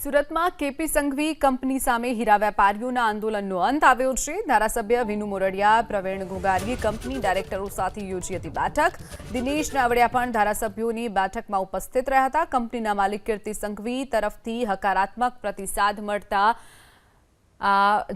સુરતમાં KP Sanghvi company સામે હીરા વેપારીઓના આંદોલનનો અંત આવ્યો છે। ધારાસભ્ય વિનુ મોરડિયા, પ્રવીણ ઘોઘારીએ કંપની ડાયરેક્ટરો સાથે યોજી હતી બેઠક। દિનેશ નાવડિયા પણ ધારાસભ્યોની બેઠકમાં ઉપસ્થિત રહ્યા હતા। કંપનીના માલિક કીર્તિ સંઘવી તરફથી હકારાત્મક પ્રતિસાદ મળતા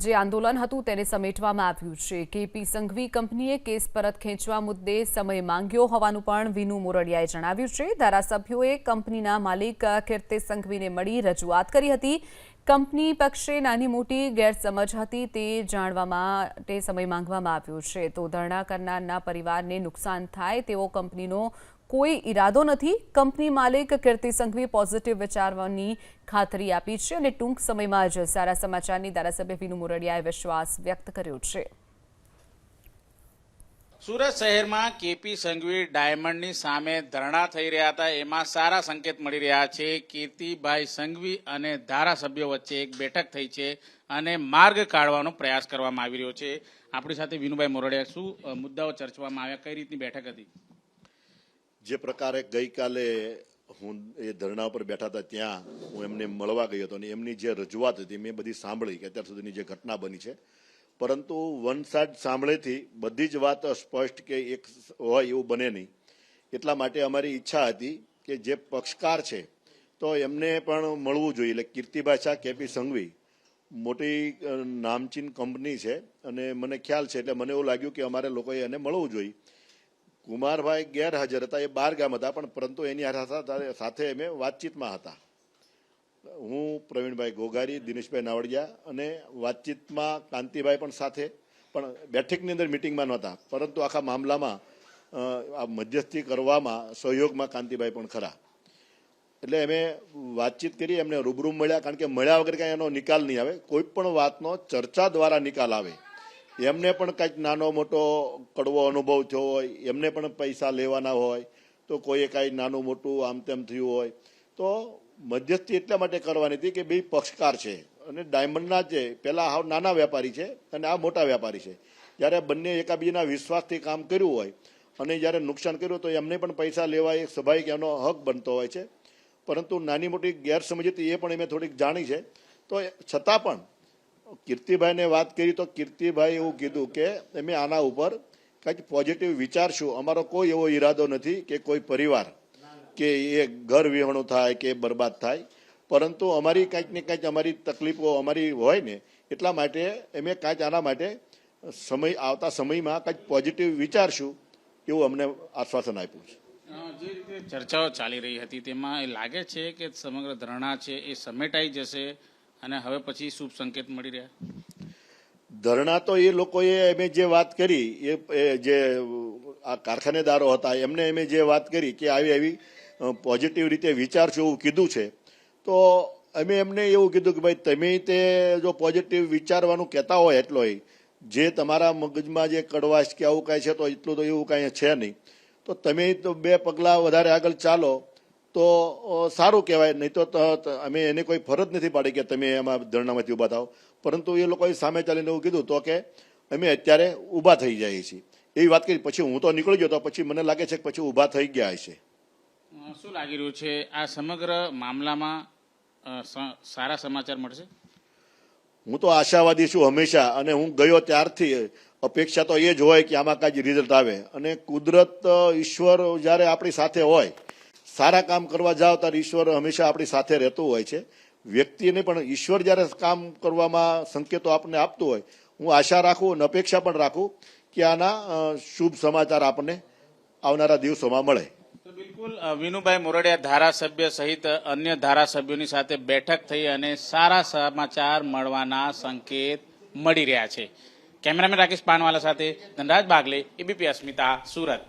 જે આંદોલન હતું તેને સમેટવામાં આવ્યું છે। કેપી સંઘવી કંપનીએ કેસ પરત ખેંચવા મુદ્દે સમય માંગ્યો હોવાનું પણ વિનુ મોરડિયાએ જણાવ્યું છે। ધારાસભ્યોએ કંપનીના માલિક કીર્તિ સંઘવીને મળી રજૂઆત કરી હતી। કંપની પક્ષે નાની મોટી ગેરસમજ હતી તે જાણવા માટે સમય માંગવામાં આવ્યો છે। તો ધરણા કરનારના પરિવારને નુકસાન થાય તેવો કંપનીનો કોઈ ઈરાદો નથી। કંપની માલિક કીર્તિ સંઘવી પોઝિટિવ વિચારવાની ખાતરી આપી છે અને ટૂંક સમયમાં જ સારા સમાચારની ધારાસભ્ય વિનુ મોરડિયાએ વિશ્વાસ વ્યક્ત કર્યો છે। સુરત શહેરમાં કેપી સંઘવી ડાયમંડની સામે ધરણા થઈ રહ્યા હતા, એમાં સારા સંકેત મળી રહ્યા છે। કીર્તિભાઈ સંઘવી અને ધારાસભ્યો વચ્ચે એક બેઠક થઈ છે અને માર્ગ કાઢવાનો પ્રયાસ કરવામાં આવી રહ્યો છે। આપણી સાથે વિનુભાઈ મોરડિયા, શું મુદ્દાઓ ચર્ચવામાં આવ્યા, કઈ રીતની બેઠક હતી? જે પ્રકારે ગઈકાલે હું એ ધરણા પર બેઠા હતા ત્યાં હું એમને મળવા ગયો હતો અને એમની જે રજૂઆત હતી મેં બધી સાંભળી કે અત્યાર સુધીની જે ઘટના બની છે, પરંતુ વન સાઇડ સાંભળેથી બધી જ વાત સ્પષ્ટ કે એક હોય એવું બને નહીં। એટલા માટે અમારી ઈચ્છા હતી કે જે પક્ષકાર છે તો એમને પણ મળવું જોઈએ। એટલે કીર્તિભાઈ શાહ, કેપી સંઘવી મોટી નામચીન કંપની છે અને મને ખ્યાલ છે, એટલે મને એવું લાગ્યું કે અમારે લોકોએ એને મળવું જોઈએ। કુમારભાઈ ગેરહાજર હતા, એ 12 ગામ હતા, પણ પરંતુ એની સાથે અમે વાતચીતમાં હતા। હું, પ્રવીણભાઈ ઘોઘારી, દિનેશભાઈ નાવડિયા અને વાતચીતમાં કાંતિભાઈ પણ સાથે, પણ બેઠકની અંદર મિટિંગમાં નહોતા, પરંતુ આખા મામલામાં આ મધ્યસ્થી કરવામાં સહયોગમાં કાંતિભાઈ પણ ખરા। એટલે અમે વાતચીત કરી, એમને રૂબરૂ મળ્યા, કારણ કે મળ્યા વગર કાંઈ એનો નિકાલ નહીં આવે। કોઈ પણ વાતનો ચર્ચા દ્વારા નિકાલ આવે। એમને પણ કંઈક નાનો મોટો કડવો અનુભવ થયો હોય, એમને પણ પૈસા લેવાના હોય, તો કોઈએ કાંઈ નાનું મોટું આમ તેમ થયું હોય, તો મધ્યસ્થી એટલા માટે કરવાની હતી કે બે પક્ષકાર છે અને ડાયમંડના છે, પહેલાં હાવ નાના વેપારી છે અને આ મોટા વેપારી છે। જ્યારે બંને એકાબીજાના વિશ્વાસથી કામ કર્યું હોય અને જ્યારે નુકસાન કર્યું તો એમને પણ પૈસા લેવા એક સ્વાભાવિક એનો હક બનતો હોય છે, પરંતુ નાની મોટી ગેરસમજ હતી એ પણ અમે થોડીક જાણી છે। તો છતાં પણ કીર્તિભાઈને વાત કરી તો કીર્તિભાઈ એવું કીધું કે અમે આના ઉપર કંઈક પોઝિટિવ વિચારશું। અમારો કોઈ એવો ઈરાદો નથી કે કોઈ પરિવાર કે એ ઘર વિહોણું થાય કે બરબાદ થાય, પરંતુ અમારી કંઈક ને કંઈક અમારી તકલીફો અમારી હોય ને, એટલા માટે અમે કાંઈક આના માટે આવતા સમયમાં કંઈક પોઝિટિવ વિચારશું એવું અમને આશ્વાસન આપ્યું છે। જે રીતે ચર્ચાઓ ચાલી રહી હતી તેમાં એ લાગે છે કે સમગ્ર ધરણા છે એ સમેટાઈ જશે અને હવે પછી શુભ સંકેત મળી રહ્યા? ધરણા તો એ લોકોએ અમે જે વાત કરી, એ જે આ કારખાનેદારો હતા એમને અમે જે વાત કરી કે આવી પોઝિટિવ રીતે વિચારશું એવું કીધું છે, તો અમે એમને એવું કીધું કે ભાઈ તમે તે જો પોઝિટિવ વિચારવાનું કહેતા હોય એટલો જે તમારા મગજમાં જે કડવાશ કે આવું કાંઈ છે તો એટલું તો એવું કાંઈ છે નહીં, તો તમે તો 2 પગલાં વધારે આગળ ચાલો તો સારું કહેવાય। નહીં તો અમે એને કોઈ ફરજ નથી પાડી કે તમે એમાં ધરણામાંથી ઊભા થાવ, પરંતુ એ લોકોએ સામે ચાલીને એવું કીધું તો કે અમે અત્યારે ઊભા થઈ જઈએ છીએ એવી વાત કરી। પછી હું તો નીકળી ગયો, તો પછી મને લાગે છે કે પછી ઊભા થઈ ગયા હશે। શું લાગી રહ્યું છે આ સમગ્ર મામલામાં સારા સમાચાર મળશે? હું તો આશાવાદી છું હંમેશા, અને હું ગયો ત્યારથી અપેક્ષા તો એ જ હોય કે આમાં કાંઈ રિઝલ્ટ આવે। અને કુદરત, ઈશ્વર જ્યારે આપણી સાથે હોય, સારા કામ કરવા જાઓ ત્યારે ઈશ્વર હંમેશા આપણી સાથે રહેતું હોય છે। વ્યક્તિને પણ ઈશ્વર જ્યારે કામ કરવામાં સંકેતો આપણને આપતું હોય, હું આશા રાખું અને અપેક્ષા પણ રાખું કે આના શુભ સમાચાર આપણને આવનારા દિવસોમાં મળે। તો બિલકુલ વિનુભાઈ મોરડિયા ધારાસભ્ય સહિત અન્ય ધારાસભ્યોની સાથે બેઠક થઈ અને સારા સમાચાર મળવાના સંકેત મળી રહ્યા છે। કેમેરામેન રાકેશ પાનવાલા સાથે ધનરાજ બાગલે, એબીપી અસ્મિતા, સુરત।